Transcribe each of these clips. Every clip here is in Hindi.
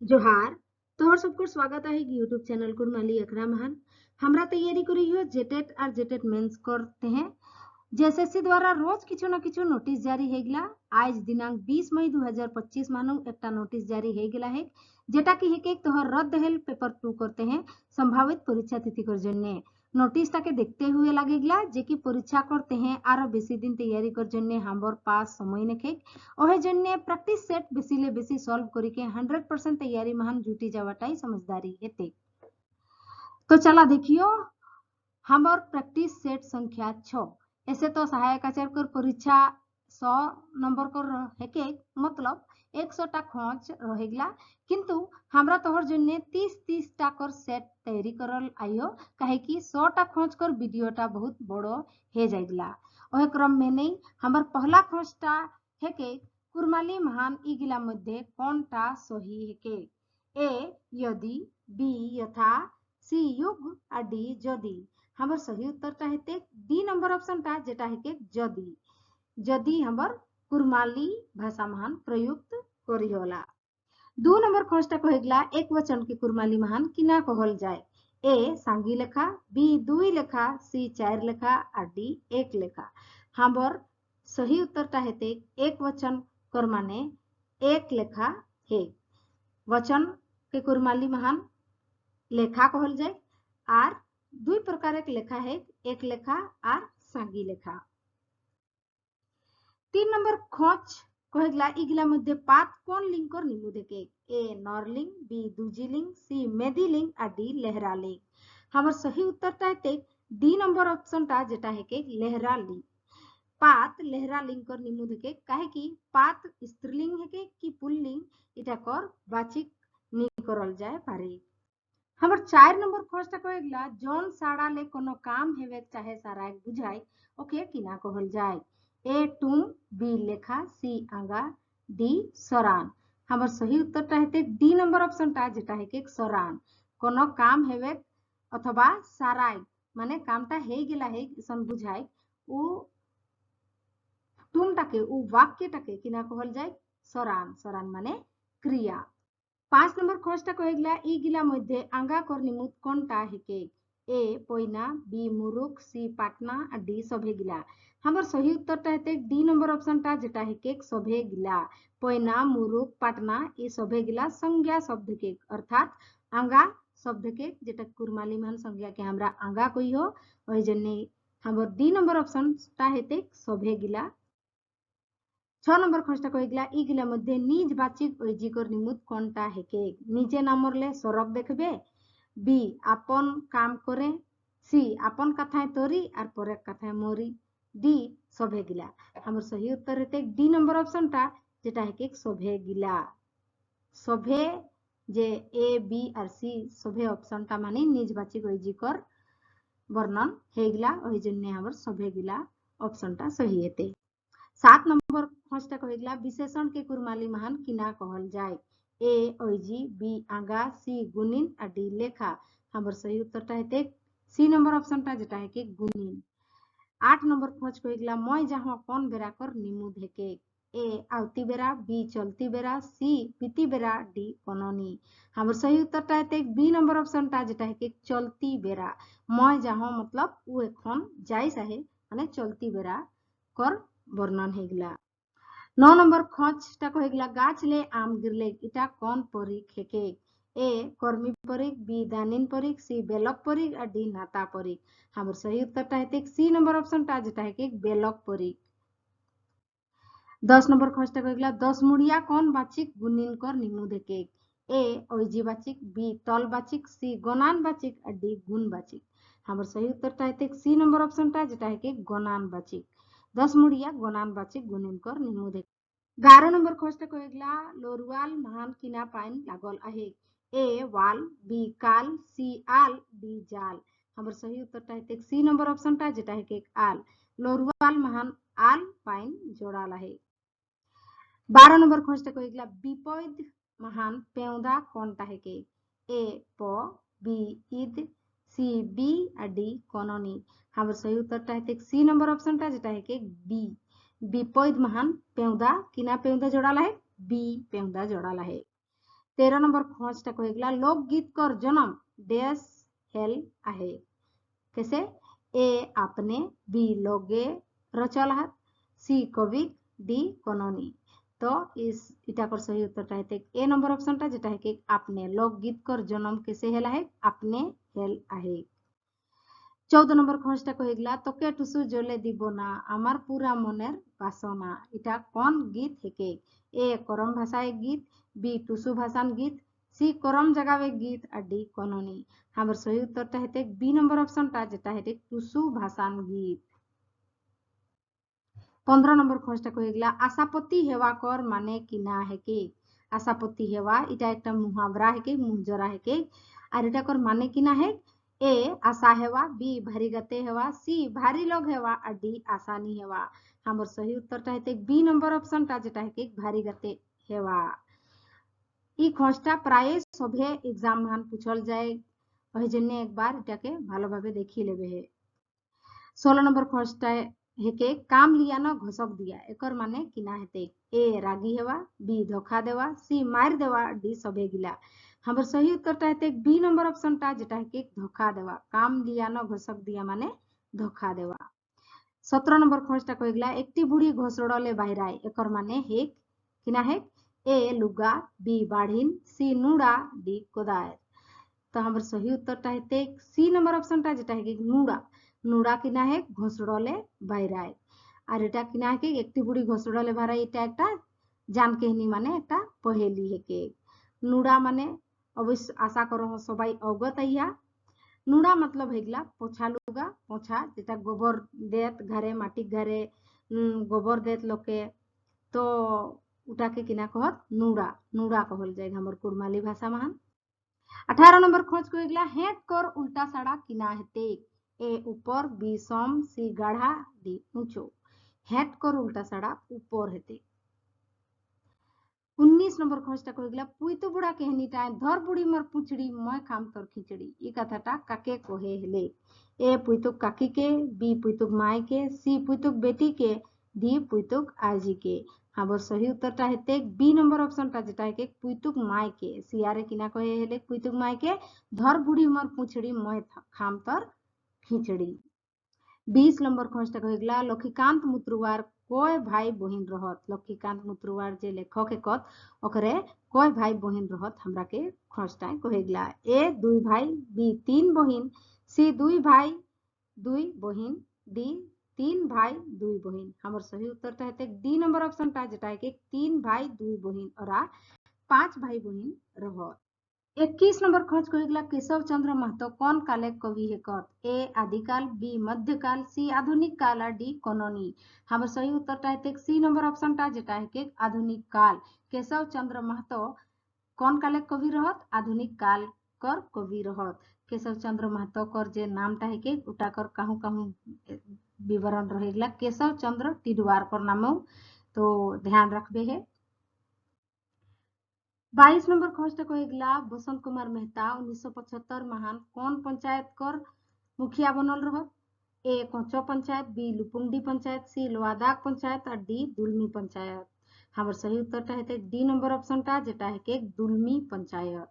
जोहार तोहर सबको स्वागत है यूट्यूब चैनल कुरमाली अखरा महान। हमरा तैयारी करी हो जेटेट और जेटेट मेंस करते हैं। जेएसएससी द्वारा रोज किछु न किछु नोटिस जारी हेगला। आज दिनांक 20 मई 2025 मानो एक नोटिस जारी हेगला है जेटा कि हेके तोहर रद्द हेल पेपर 2 करते हैं संभावित परीक्षा तिथि कर जन्य नोटिसटाके देखते हुए लागेगला जे कि परीक्षा करते हैं आरो बेसी दिन तैयारी कर जन्य हमर पास समय नेखे ओहे जन्य प्रैक्टिस सेट बेसी ले बेसी सॉल्व करी के 100% तैयारी महान जुटी जावाटाई समझदारी हेते। तो चला देखियो हमर प्रैक्टिस सेट संख्या 6 ऐसे तो सहायक आचार्य कर परीक्षा 100 नंबर कर हेके मतलब 100 टा खोज रहेगला किंतु हमरा तोहर जन्य 30 टा कर सेट तैयारी करल आयो काहे कि 100 टा खोज कर वीडियो टा बहुत बड़ो हे जाइगला। ओहे क्रम में नहीं हमर पहला खोज टा हेके कुरमाली महान इगिला मध्य कौन टा सही हेके ए यदि बी यथा सी युग और डी जदि हमर सही उत्तर हेते डी नंबर ऑप्शन टा जेटा हेके जदि जदि हमर कुरमाली भाषा महान प्रयुक्त करी होला। 2 नंबर खोजटा कहेगला एक वचन के कुरमाली महान किना कहल जाए ए सांगी लेखा बी 2 लेखा सी 4 लेखा और डी 1 लेखा। हमर सही उत्तर हेते एक वचन कर माने 1 लेखा है। वचन के कुरमाली महान लेखा कहल जाए और 2 प्रकार के लेखा है एक लेखा और सांगी लेखा। 3 नंबर खोज कहेगला इगला मध्य पात कौन लिंग कर निमुदे के ए नरलिंग बी दूजीलिंग सी मेदिलिंग और डी लहरालिंग। हमर सही उत्तर हेते डी नंबर ऑप्शन टा जेटा हेके लहरालिंग। पात लहरालिंग कर निमुदे के काहे कि पात स्त्रीलिंग हेके कि पुल्लिंग इटा कर बाचिक नी करल जाए पारे। हमर 4 नंबर खोजटा कहेगला जौन साड़ा ले कोनो काम हेवे चाहे सारा बुझाई ओके किना कहल जाए ए टूम बी लेखा सी आगा डी सरान। हमर सही उत्तर हेते डी नंबर ऑप्शन टा जेटा हेके सरान कोनो काम हेवे अथवा साराई माने कामटा हे गेला है सन बुझाई उ टूमटाके उ वाक्यटाके किना कहल जाए सरान सरान माने क्रिया। 5 नंबर खोजटा कहेगला इ गिला मध्य आंगा कर निमुत कोनटा हेके ए पोइना बी मुरुक सी पाटना और डी सभे गिला। हमर सही उत्तर हेते डी नंबर ऑप्शन टा जेटा हेके सभे गिला पोइना मुरुक पाटना ये सभे गिला संज्ञा शब्द के अर्थात आंगा शब्द के जेटा कुरमाली मान संज्ञा के हमरा आंगा कोई हो ओहि जन्ने हमर डी नंबर ऑप्शन टा हेते सभे गिला। 6 नंबर खोजटा कहेगला इ गिला मध्य निज बाचिक ओइजिकर निमुत कोनटा हेके निजे नामरले सरक देखबे बी आपन काम करे सी आपन कथाएं तोरी और परे कथाएं मोरी डी सभे गिला। हमर सही उत्तर हेते डी नंबर ऑप्शन टा जेटा हेके सभे गिला। सभे जे ए बी और सी सभे ऑप्शन टा माने निज बाचिक ओइजिकर वर्णन हेगला ओहि जन्ने हमर सभे गिला ऑप्शन टा सही हेते। 7 नंबर खोजटा कहेगला विशेषण के कुरमाली महान किना कहल जाए ए ओइजी बी आगा सी गुणिन और डी लेखा। हमर सही उत्तर हेते सी नंबर ऑप्शन टा जेटा हेके गुणिन। 8 नंबर खोज कहेगला मय जहां कौन बेरा कर निमुद हेके ए आवती बेरा बी चलती बेरा सी बीती बेरा डी कोनोनी। हमर सही उत्तर हेते बी नंबर ऑप्शन टा जेटा हेके चलती बेरा मय जहां मतलब उ एखन जाइस आहे माने चलती बेरा कर वर्णन हेगला। 9 नंबर खोजटा कहेगला गाछ ले आम गिरले इटा कौन परीक हेके ए कर्मी परीक बी दानिन परीक सी बेलक परीक और डी नाता परीक। हमर सही उत्तर हेते सी नंबर ऑप्शन टा जेटा हेके बेलक परीक। 10 नंबर खोजटा कहेगला 10 मुड़िया कौन बाचिक गुणिन कर निमुद हेके ए ओइजी बाचिक बी तल बाचिक सी गनान बाचिक और डी गुण बाचिक। हमर सही उत्तर हेते सी नंबर ऑप्शन टा जेटा हेके गनान बाचिक 10 मुड़िया गनान बाचिक गुणिन कर निमुद हेके। 11 नंबर खोजटा कहेगला लोरुआल महान किना पाइन लागल आहे ए वाल बी काल सी आल डी जाल। हमर सही उत्तर हेते सी नंबर ऑप्शन टा जेटा हेके आल लोरुआल महान आल पाइन जोड़ाल आहे। 12 नंबर खोजटा कहेगला विपद महान पेउदा कोनटा हेके ए प बी ईद सी बी और डी कोनोनी। हमर सही उत्तर हेते सी नंबर ऑप्शन टा जेटा हेके बी विपद महान पेउदा किना पेउदा जोड़ाला है बी पेउदा जोड़ाला है। 13 नंबर खोजटा कहेगला लोकगीत कर जन्म डैश हेल आहे कैसे ए आपने बी लोगे रचल सी कवि डी कननी तो इस इटा कर सही उत्तर है ए नंबर ऑप्शन टा जेटा है कि आपने लोकगीत कर जन्म कैसे हेला है आपने हेल आहे 14 नंबर खोजटा कहेगला तोके टुसु जले দিব না আমার পুরা মনের বাসনা এটা কোন গীত হেকে ए करम भाषाए गीत बी टुसु भाषान गीत सी करम जगावे गीत और डी कननी हमार सही उत्तरटा हेते बी नंबर ऑप्शनटा जेटा हेते टुसु भाषान गीत 15 नंबर खोजटा कहेगला आशापति हेवा कर माने किना हेके आशापति हेवा এটা একটা মুহাবরা হেকে মুহজরা হেকে আর এটা কর মানে কিনা है ए आशा हेवा बी भारी गते हेवा सी भारी लोग हेवा और डी आसानी हेवा हमर सही उत्तरटा हेते बी नंबर ऑप्शनटा जेटा हेके भारी गते हेवा ই খোঁজটা প্রায় সবে এক্সাম মান পুছল যায় ওই জন্য একবার এটাকে ভালোভাবে দেখিয়ে নেবে 16 নম্বর খোঁজটা হেকে কাম লিয়া ন ঘোষক দিয়া একর মানে কিনা হেতে ए रागी हेवा बी धोखा देवा सी मार देवा डी सभे गिला हमर सही उत्तरटा हेते बी नंबर ऑप्शनटा जेटा हेके धोखा देवा काम लिया न घोषक दिया माने धोखा देवा 17 नंबर खोजटा कहेगला एकटी बुढ़ी घोसड़ले बाहराय एकर माने हेक किना हेक ए लुगा बी बाढ़िन सी नुड़ा डी कोदायर तो हमार सही उत्तरटा हेते सी नंबर ऑप्शनटा जेटा हेके नुड़ा नुड़ा किना है घोसड़ले बाहराय আর এটা কিনা है একটি বুড়ি ঘোষড়লে বাড়াই এটা একটা জান কাহিনী মানে একটা পহেলি হেকে নুড়া মানে অবশ্য আশা করো সবাই অবগত ইয়া নুড়া मतलब হেগলা পোছা লুগা পোছা যেটা গোবর দেত ঘরে মাটি ঘরে গোবর দেত লোকে তো ওটাকে কিনা कहत নুড়া নুড়া कहल जाए हमर कुड़माली भाषा में 18 नंबर खोज कहेगला हेट कर उल्टा सड़ा किना हेते ए ऊपर बी सम सी गाढ़ा डी ऊंचो हेट कर उल्टा सड़ा ऊपर हेते 19 नंबर खोजटा कहेगला पुईतो बुढ़ा कहनीटा धर बुढ़ी मोर पुछड़ी मैं खाम तोर खिचड़ी ई कथाटा काके कहे हेले ए पुईतुक काकी के बी पुईतुक माय के सी पुईतुक बेटी के डी पुईतुक आजी के हमर सही उत्तरटा हेते बी नंबर ऑप्शनटा जेटा है पुईतुक माय के सियारे किना कहे हेले पुईतुक माय के धर बुढ़ी मोर पुछड़ी मैं खाम तोर खिचड़ी 20 नंबर खोजटा कहेगला लक्ष्मीकांत मुत्रुवार कोय भाई बहिन रहत लक्ष्मीकांत मुत्रुवार जे लेखक एकत ओकरे कोय भाई बहिन रहत हमरा के खोजटा कहेगला ए दुई भाई बी तीन बहिन सी दुई भाई दुई बहिन डी तीन भाई दुई बहिन हमर सही उत्तरटा हेते डी नंबर ऑप्शनटा जेटा है तीन भाई दुई बहिन और 5 भाई बहिन रहत 21 नंबर खोज कहेगला केशव चंद्र महतो कौन काले कवि हेकत ए आदिकाल बी मध्यकाल सी आधुनिक काल और डी कननी हमर सही उत्तरटा हेते सी नंबर ऑप्शनटा जेटा है आधुनिक काल केशव चंद्र महतो कौन काले कवि रहत आधुनिक काल कर कवि रहत केशव चंद्र महतो कर जे नामटा है उटा कर कहूँ कहूँ विवरण रहेगला केशव चंद्र टिडवार कर नाम तो ध्यान रखबे है 22 नंबर खोजटा कहेगला बसंत कुमार मेहता 1975 महान कौन पंचायत कर मुखिया बनल रहत ए कोचो पंचायत बी लुपुंगडी पंचायत सी लोहादाग पंचायत और डी दुलमी पंचायत हमर सही उत्तरटा हेते डी नंबर ऑप्शनटा जेटा है दुलमी पंचायत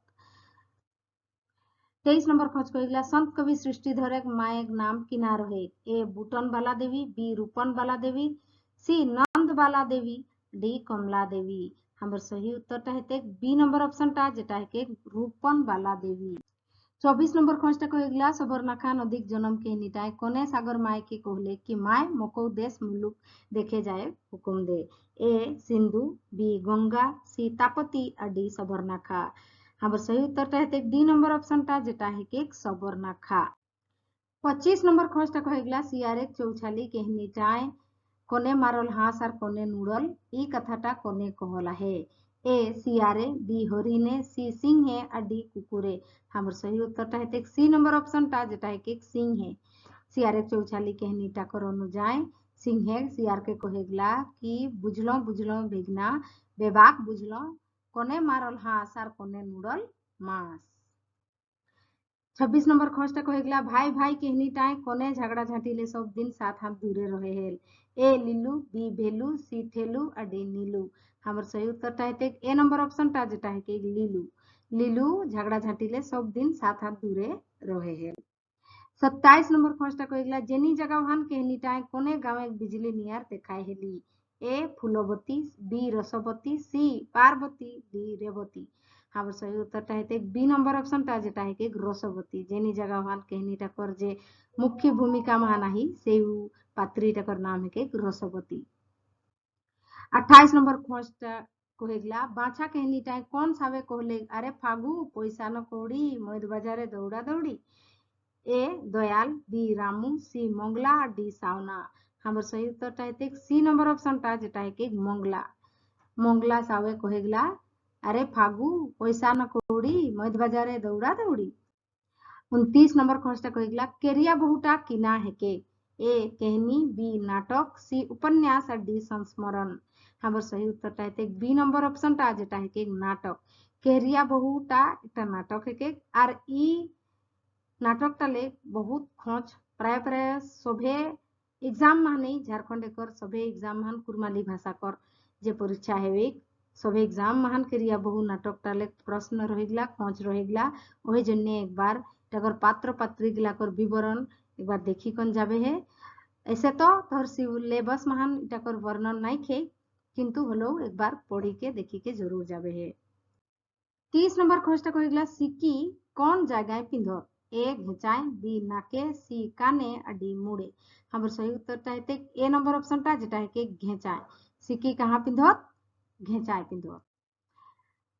23 नंबर खोज कहेगला संत कवि सृष्टिधर मायक नाम किना रहे ए बुटन बाला देवी बी रूपन बाला देवी सी नंद बाला देवी डी कमला देवी हमर सही उत्तरटा हेते बी नंबर ऑप्शनटा जेटा है रूपन बाला देवी 24 नंबर खोजटा कहेगला सबरनाखा नदीक जन्म के निटाय कोने सागर माय के कहले कि माय मको देश मुलुक देखे जाए हुकुम दे ए सिंधु बी गंगा सी तापती और डी सबरनाखा हमर सही उत्तरटा हेते डी नंबर ऑप्शनटा जेटा है सबरनाखा 25 नंबर खोजटा कहेगला सियारे चौछाली कहनीटाय कोने मारल हास और कोने नुड़ल ई कथाटा कोने कहला है ए सियारे बी हरिने सी सिंहे और डी कुकुरे हमर सही उत्तरटा हेते सी नंबर ऑप्शनटा जेटा है सिंहे सियारे चौछाली कहनीटा कर अनुजाय सिंहे सियार के कहेगला कि बुझलो बुझलो भेगना बेबाक बुझलो कोने मारल हास और कोने नुड़ल मास 26 नंबर खोजटा कहेगला भाई भाई कहनीटाय कोने झगड़ा झाटीले सब दिन साथ हाथ दूरे रहे हेल ए लिलू बी भेलू सी ठेलू और डी नीलू हमर सही उत्तरटा हेते ए नंबर ऑप्शनटा जेटा है कि लीलू लीलू झगड़ा झाटिले सब दिन सात हाथ दूरे रहे है 27 नंबर खोजटा कहिला जेनी जगह केहनीटा कोने गाँव बिजली नियार देखाय हेली ए फूलवती बी रसवती सी पार्वती डी रेवती हमर सही उत्तरटा हेते बी नंबर ऑप्शनटा जेटा है कि रसवती जेनी जगह केहनीटा कर जे मुख्य भूमिका में नाही से पात्रीटाकर नाम है कि रसवती 28 नंबर खोजटा कहिला बाछा केहनीटा कौन सावे कहले अरे फागु पैसा न कौड़ी मद बाजारे दौड़ा दौड़ी ए दयाल बी रामू सी मंगला डी सावना हमर सही उत्तरटा हेते सी नंबर ऑप्शनटा जेटा है कि मंगला मंगला सावे कहेगला अरे फागु पैसा न कौड़ी मद बाजारे दौड़ा दौड़ी 29 नंबर खोजटा कहिला केरिया बहुटा किना हेके ए कहनी बी नाटक सी उपन्यास और डी संस्मरण हमर सही उत्तरटा हेते बी नंबर ऑप्शनटा जेटा है कि नाटक केरिया बहुटा একটা नाटक हेके और ई नाटकटाले बहुत खोज प्राय प्राय सभे एग्जाम माने झारखंड एकर सभे एग्जाम मान कुरमाली भाषा कर जे परीक्षा हेवे सभे एग्जाम मान करिया बहु नाटकटाले प्रश्न रहेगला खोज रहेगला ओही जन्य एक बार टगर पात्र पात्री गिलाकर विवरण एक बार देखी कन जाबे है ऐसे तो तोहर सिलेबस महान इटाकर वर्णन नहीं खे किंतु हलो एक बार पढ़ी के देखी के जरूर जाबे है 30 नंबर खोजटा कहिला सिक्की कौन जगह पिंधत ए घेचाय बी नाके सी काने और डी मुड़े हमर सही उत्तरटा हेते ए नंबर ऑप्शनटा जेटा है कि घेचाय सिक्की कहाँ पिंधत घेचाय पिंधत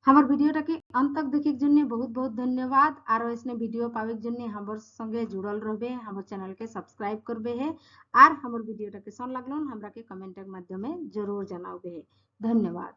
हमार भिडियोटाके अंत तक देखे जन्य बहुत बहुत धन्यवाद और ऐसने वीडियो पावे जन्य हमर संगे जुड़ल रहबे हमर चैनल के सब्सक्राइब करबे है और हमर वीडियोटाके सन लागलन हमरा के कमेंट के माध्यमे जरूर जनाबे है धन्यवाद।